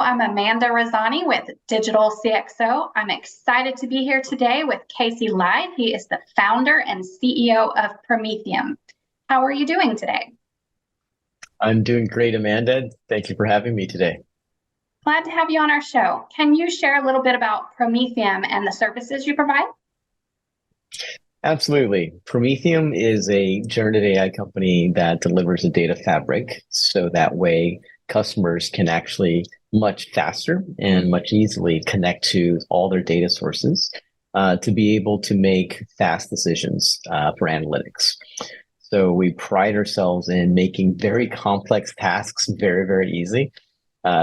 I'm Amanda Razani with DigitalCXO. I'm excited to be here today with Kaycee Lai. He is the founder and CEO of Promethium. How are you doing today? I'm doing great, Amanda. Thank you for having me today. Glad to have you on our show. Can you share a little bit about Promethium and the services you provide? Absolutely. Promethium is a generative AI company that delivers a data fabric so that way customers can actually much faster and much easily connect to all their data sources to be able to make fast decisions for analytics. So we pride ourselves in making very complex tasks very, very easy,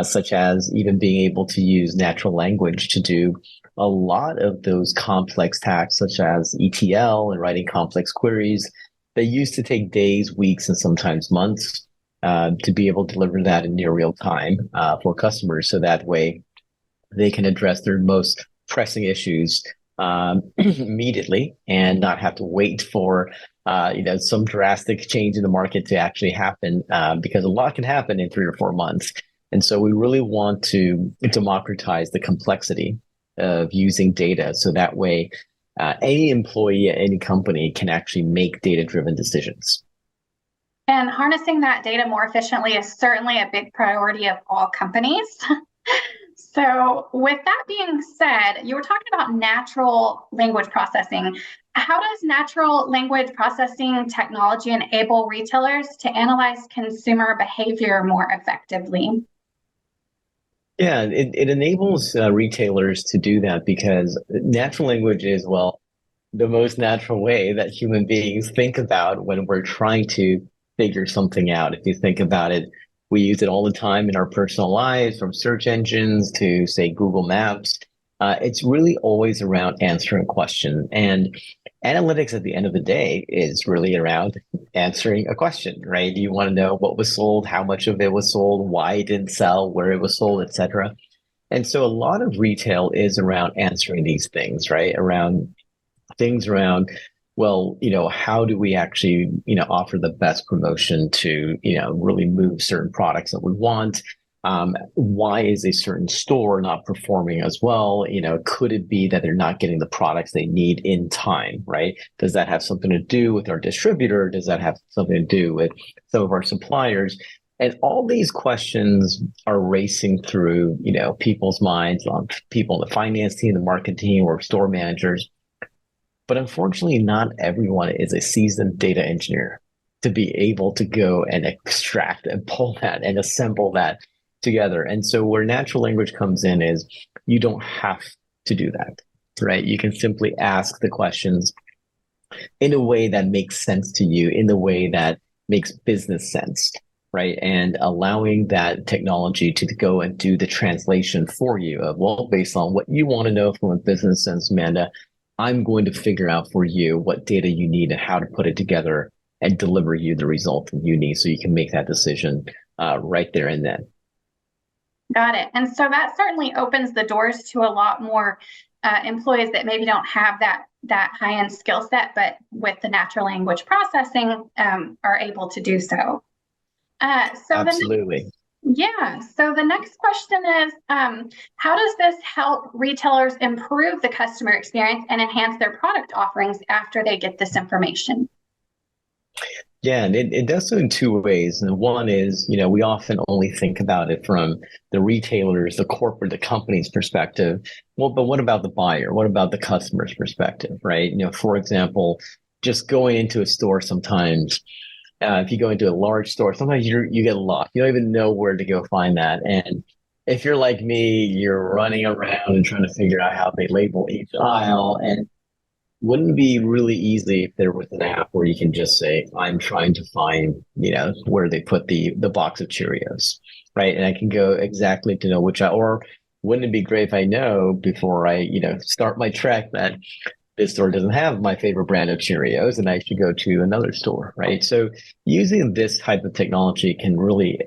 such as even being able to use natural language to do a lot of those complex tasks, such as ETL and writing complex queries. They used to take days, weeks, and sometimes months to be able to deliver that in near real time for customers. So that way they can address their most pressing issues immediately and not have to wait for some drastic change in the market to actually happen because a lot can happen in 3 or 4 months. And so we really want to democratize the complexity of using data so that way any employee at any company can actually make data-driven decisions. And harnessing that data more efficiently is certainly a big priority of all companies. So with that being said, you were talking about natural language processing. How does natural language processing technology enable retailers to analyze consumer behavior more effectively? Yeah, it enables retailers to do that because natural language is, well, the most natural way that human beings think about when we're trying to figure something out. If you think about it, we use it all the time in our personal lives, from search engines to, say, Google Maps. It's really always around answering a question. And analytics at the end of the day is really around answering a question, right? You want to know what was sold, how much of it was sold, why it didn't sell, where it was sold, etc. And so a lot of retail is around answering these things, right? Around things around, well, how do we actually, offer the best promotion to, really move certain products that we want? Why is a certain store not performing as well? Could it be that they're not getting the products they need in time, right? Does that have something to do with our distributor? Does that have something to do with some of our suppliers? And all these questions are racing through, people's minds, on people in the finance team, the marketing team, or store managers. But unfortunately, not everyone is a seasoned data engineer to be able to go and extract and pull that and assemble that together. And so where natural language comes in is you don't have to do that, right? You can simply ask the questions in a way that makes sense to you, in the way that makes business sense, right? And allowing that technology to go and do the translation for you of, well, based on what you want to know from a business sense, Amanda, I'm going to figure out for you what data you need and how to put it together and deliver you the result that you need so you can make that decision right there and then. Got it. And so that certainly opens the doors to a lot more employees that maybe don't have that high-end skill set, but with the natural language processing are able to do so. Absolutely. So the next question is, how does this help retailers improve the customer experience and enhance their product offerings after they get this information? Yeah, and it does so in two ways. And one is, we often only think about it from the retailers, the corporate, the company's perspective. Well, but what about the buyer? What about the customer's perspective, right? For example, just going into a store sometimes, if you go into a large store, sometimes you get lost. You don't even know where to go find that. And if you're like me, you're running around and trying to figure out how they label each aisle. And wouldn't it be really easy if there was an app where you can just say, I'm trying to find, where they put the box of Cheerios, right? And I can go exactly to know or wouldn't it be great if I know before I, start my trek that this store doesn't have my favorite brand of Cheerios and I should go to another store, right? So using this type of technology can really,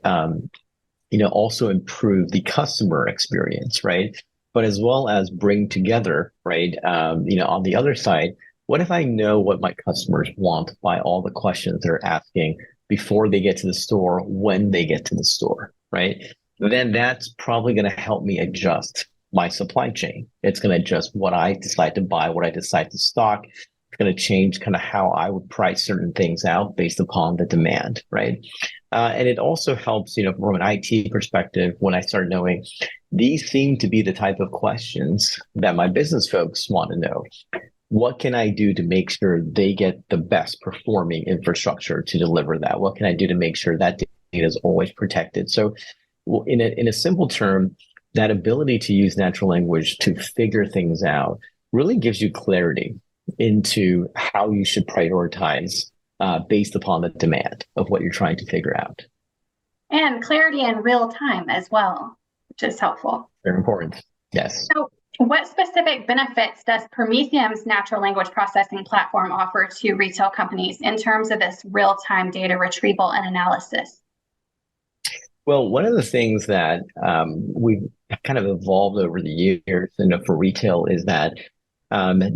also improve the customer experience, right? But as well as bring together, right? On the other side, what if I know what my customers want by all the questions they're asking before they get to the store, when they get to the store, right? then that's probably going to help me adjust my supply chain. It's going to adjust what I decide to buy, what I decide to stock. It's going to change kind of how I would price certain things out based upon the demand, right? And it also helps, from an IT perspective, when I start knowing these seem to be the type of questions that my business folks want to know. What can I do to make sure they get the best performing infrastructure to deliver that? What can I do to make sure that data is always protected? So in a simple term, that ability to use natural language to figure things out really gives you clarity into how you should prioritize based upon the demand of what you're trying to figure out. And clarity in real time as well, which is helpful. Very important. Yes. So what specific benefits does Promethium's natural language processing platform offer to retail companies in terms of this real-time data retrieval and analysis? Well, one of the things that we've kind of evolved over the years for retail is that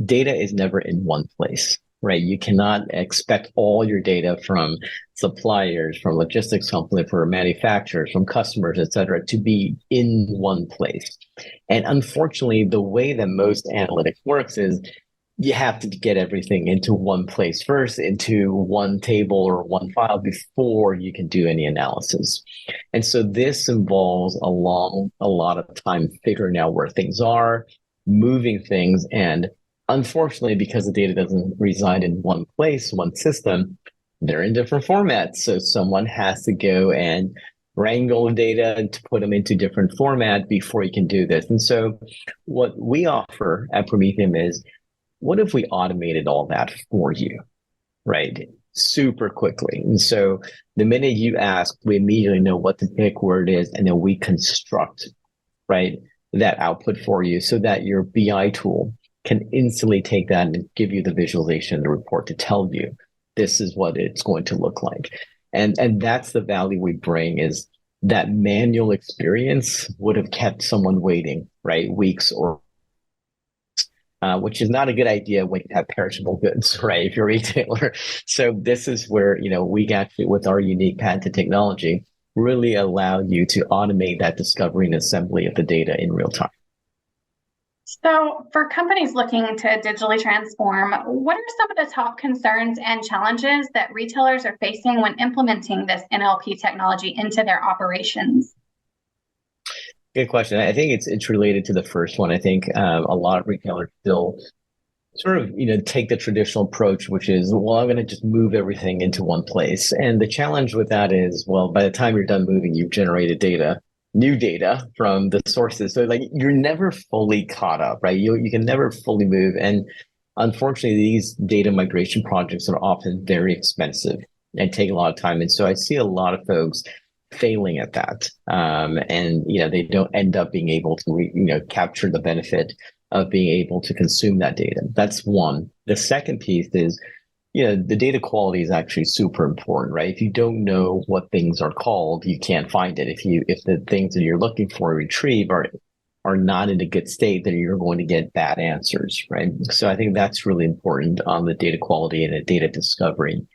data is never in one place, right? You cannot expect all your data from suppliers, from logistics companies, from manufacturers, from customers, et cetera, to be in one place. And unfortunately, the way that most analytics works is you have to get everything into one place first, into one table or one file before you can do any analysis. And so this involves a lot of time figuring out where things are, moving things. And unfortunately, because the data doesn't reside in one place, one system, they're in different formats. So someone has to go and wrangle data and to put them into different formats before you can do this. And so what we offer at Promethium is, what if we automated all that for you, right? Super quickly. And so the minute you ask, we immediately know what the pick word is, and then we construct, right, that output for you so that your BI tool can instantly take that and give you the visualization, the report to tell you this is what it's going to look like. And that's the value we bring, is that manual experience would have kept someone waiting, right, weeks or which is not a good idea when you have perishable goods, right? If you're a retailer. So this is where, we actually, with our unique patented technology, really allow you to automate that discovery and assembly of the data in real time. So for companies looking to digitally transform, what are some of the top concerns and challenges that retailers are facing when implementing this NLP technology into their operations? Good question. I think it's related to the first one. I think a lot of retailers still sort of take the traditional approach, which is, well, I'm going to just move everything into one place. And the challenge with that is, well, by the time you're done moving, you've generated new data from the sources. So you're never fully caught up, right? You can never fully move. And unfortunately, these data migration projects are often very expensive and take a lot of time. And so I see a lot of folks failing at that. And they don't end up being able to capture the benefit of being able to consume that data. That's one. The second piece is, the data quality is actually super important, right? If you don't know what things are called, you can't find it. If the things that you're looking for retrieve are not in a good state, then you're going to get bad answers, right? So I think that's really important on the data quality and the data discovery.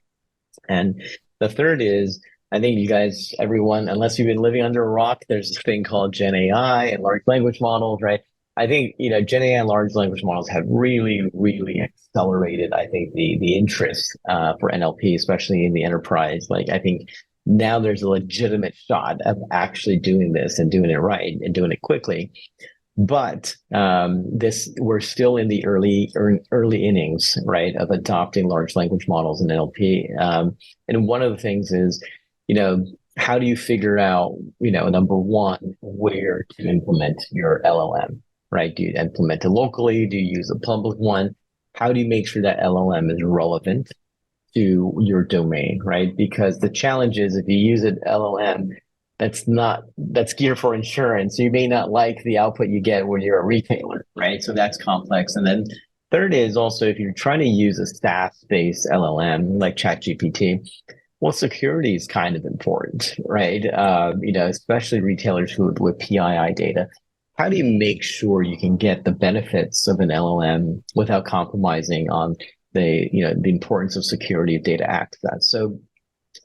And the third is, I think you guys, everyone, unless you've been living under a rock, there's this thing called Gen AI and large language models, right? I think, Gen AI and large language models have really, really accelerated, I think, the interest for NLP, especially in the enterprise. I think now there's a legitimate shot of actually doing this and doing it right and doing it quickly. But we're still in the early innings, right, of adopting large language models and NLP. And one of the things is, how do you figure out, number one, where to implement your LLM, right? Do you implement it locally? Do you use a public one? How do you make sure that LLM is relevant to your domain, right? Because the challenge is, if you use an LLM that's geared for insurance, you may not like the output you get when you're a retailer, right? So that's complex. And then third is also, if you're trying to use a SaaS-based LLM like ChatGPT, well, security is kind of important, right? Especially retailers with PII data. How do you make sure you can get the benefits of an LLM without compromising on the importance of security of data access? So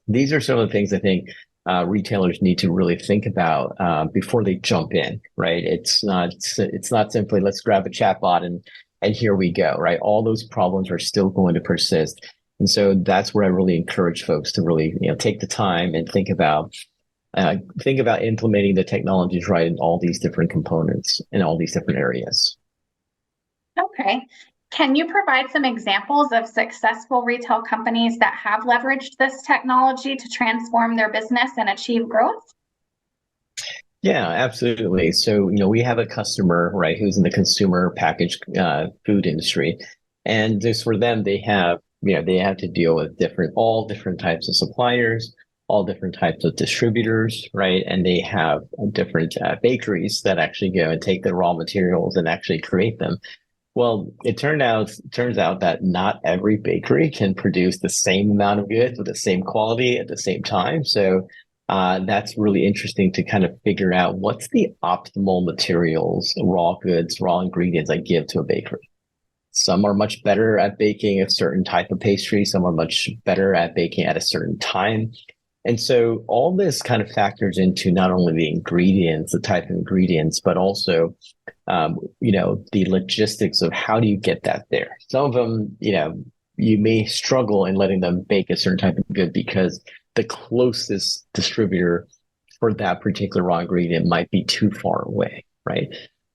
these are some of the things I think retailers need to really think about before they jump in, right? It's not simply let's grab a chatbot and here we go, right? All those problems are still going to persist. And so that's where I really encourage folks to really, take the time and think about implementing the technologies right in all these different components in all these different areas. Okay. Can you provide some examples of successful retail companies that have leveraged this technology to transform their business and achieve growth? Yeah, absolutely. So, we have a customer, right, who's in the consumer packaged food industry. And just for them, they have to deal with all different types of suppliers, all different types of distributors, right? And they have different bakeries that actually go and take the raw materials and actually create them. Well, it turns out that not every bakery can produce the same amount of goods with the same quality at the same time. So that's really interesting to kind of figure out what's the optimal materials, raw goods, raw ingredients I give to a bakery. Some are much better at baking a certain type of pastry. Some are much better at baking at a certain time. And so all this kind of factors into not only the ingredients, the type of ingredients, but also, the logistics of how do you get that there. Some of them, you may struggle in letting them bake a certain type of good because the closest distributor for that particular raw ingredient might be too far away, right?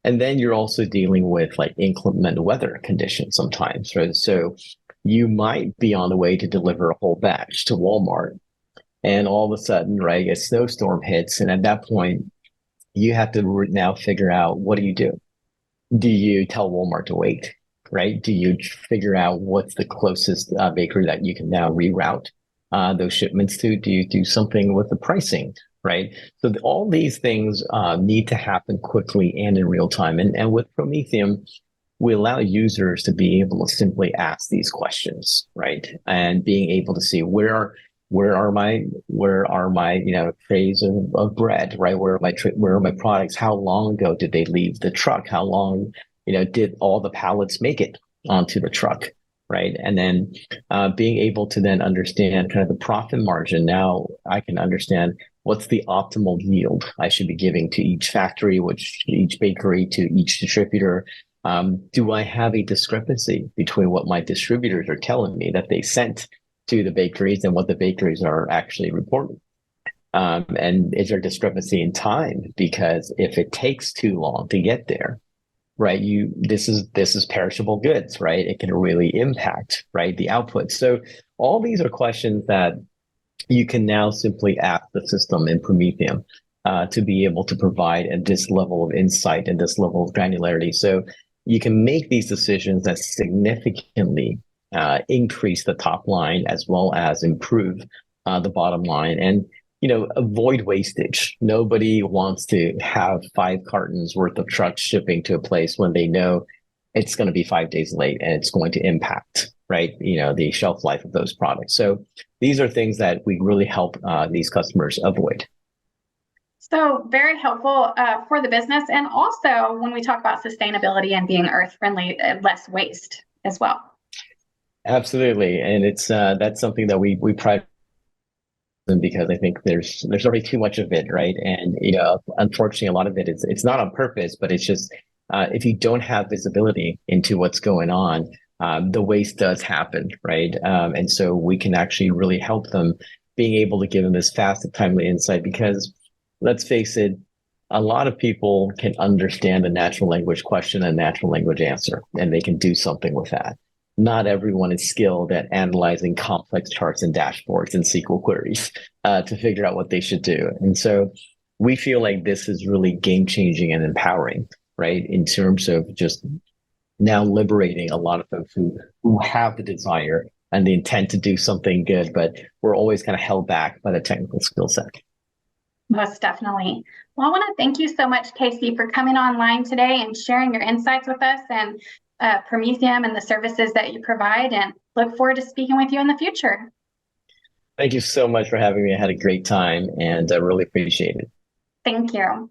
And then you're also dealing with like inclement weather conditions sometimes, right? So you might be on the way to deliver a whole batch to Walmart. And all of a sudden, right, a snowstorm hits. And at that point, you have to now figure out, what do you do? Do you tell Walmart to wait, right? Do you figure out what's the closest bakery that you can now reroute those shipments to? Do you do something with the pricing, right? So all these things need to happen quickly and in real time. And with Promethium, we allow users to be able to simply ask these questions, right? And being able to see where are my trays of bread, right? Where are my products? How long ago did they leave the truck? How long did all the pallets make it onto the truck, right? And then being able to then understand kind of the profit margin. Now I can understand what's the optimal yield I should be giving to each factory, each bakery, to each distributor. Do I have a discrepancy between what my distributors are telling me that they sent to the bakeries and what the bakeries are actually reporting? And is there discrepancy in time? Because if it takes too long to get there, right, this is perishable goods, right? It can really impact, right, the output. So all these are questions that you can now simply ask the system in Promethium to be able to provide at this level of insight and this level of granularity. So you can make these decisions that significantly increase the top line as well as improve the bottom line, and avoid wastage. Nobody wants to have 5 cartons worth of trucks shipping to a place when they know it's going to be 5 days late and it's going to impact, right, the shelf life of those products. So these are things that we really help these customers avoid. So very helpful for the business, and also when we talk about sustainability and being earth friendly, less waste as well. Absolutely, and it's that's something that we pride in, because I think there's already too much of it, right? And unfortunately, a lot of it it's not on purpose, but it's just if you don't have visibility into what's going on, the waste does happen, right? And so we can actually really help them, being able to give them this fast and timely insight, because let's face it, a lot of people can understand a natural language question and natural language answer, and they can do something with that. Not everyone is skilled at analyzing complex charts and dashboards and SQL queries to figure out what they should do. And so we feel like this is really game-changing and empowering, right? In terms of just now liberating a lot of folks who have the desire and the intent to do something good, but we're always kind of held back by the technical skill set. Most definitely. Well, I want to thank you so much, Kaycee, for coming online today and sharing your insights with us and Promethium and the services that you provide, and look forward to speaking with you in the future. Thank you so much for having me. I had a great time and I really appreciate it. Thank you.